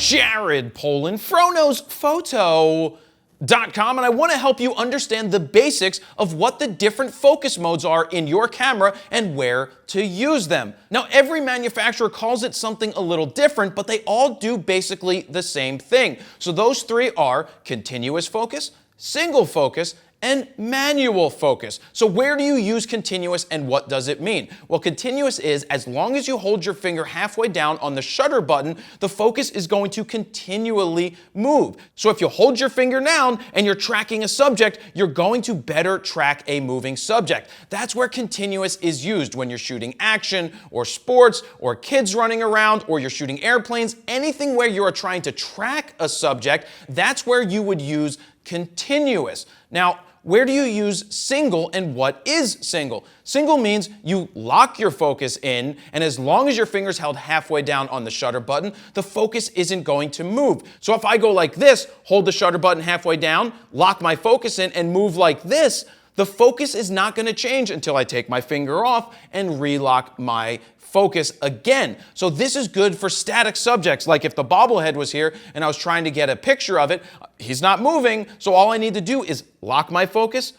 Jared Polin, FroKnowsPhoto.com, and I want to help you understand the basics of what the different focus modes are in your camera and where to use them. Now, every manufacturer calls it something a little different, but they all do basically the same thing. So those three are continuous focus, single focus, and manual focus. So where do you use continuous and what does it mean? Well, continuous is as long as you hold your finger halfway down on the shutter button, the focus is going to continually move. So if you hold your finger down and you're tracking a subject, you're going to better track a moving subject. That's where continuous is used when you're shooting action or sports or kids running around or you're shooting airplanes, anything where you are trying to track a subject, that's where you would use continuous. Now, where do you use single and what is single? Single means you lock your focus in, and as long as your finger's held halfway down on the shutter button, the focus isn't going to move. So if I go like this, hold the shutter button halfway down, lock my focus in, and move like this, the focus is not going to change until I take my finger off and relock my focus again. So this is good for static subjects, like if the bobblehead was here and I was trying to get a picture of it, he's not moving, so all I need to do is lock my focus,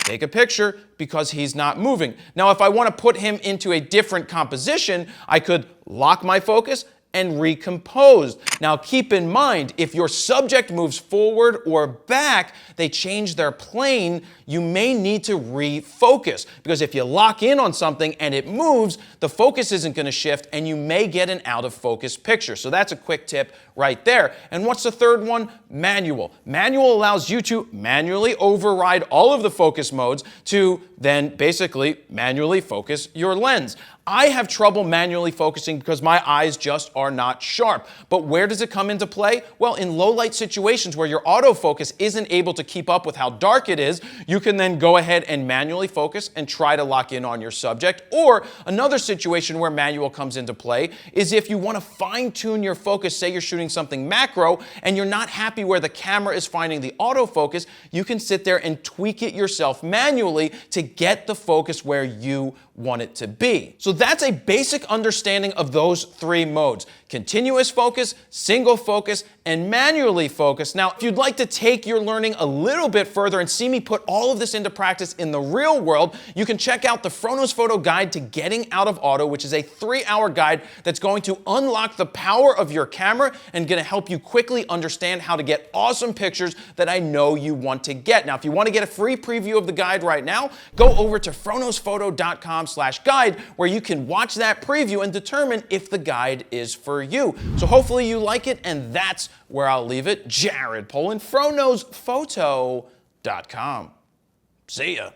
take a picture, because he's not moving. Now, if I want to put him into a different composition, I could lock my focus and recompose. Now keep in mind, if your subject moves forward or back, they change their plane, you may need to refocus. Because if you lock in on something and it moves, the focus isn't going to shift and you may get an out of focus picture. So that's a quick tip right there. And what's the third one? Manual. Manual allows you to manually override all of the focus modes to then basically manually focus your lens. I have trouble manually focusing because my eyes just are not sharp. But where does it come into play? Well, in low light situations where your autofocus isn't able to keep up with how dark it is, you can then go ahead and manually focus and try to lock in on your subject. Or another situation where manual comes into play is if you want to fine tune your focus, say you're shooting something macro and you're not happy where the camera is finding the autofocus, you can sit there and tweak it yourself manually to get the focus where you want it to be. So that's a basic understanding of those three modes: continuous focus, single focus, and manually focus. Now, if you'd like to take your learning a little bit further and see me put all of this into practice in the real world, you can check out the FroKnows Photo Guide to Getting Out of Auto, which is a 3-hour guide that's going to unlock the power of your camera and going to help you quickly understand how to get awesome pictures that I know you want to get. Now, if you want to get a free preview of the guide right now, go over to FroKnowsPhoto.com/guide, where you can watch that preview and determine if the guide is for you. So hopefully you like it, and that's where I'll leave it. Jared Polin, FroKnowsPhoto.com. See ya.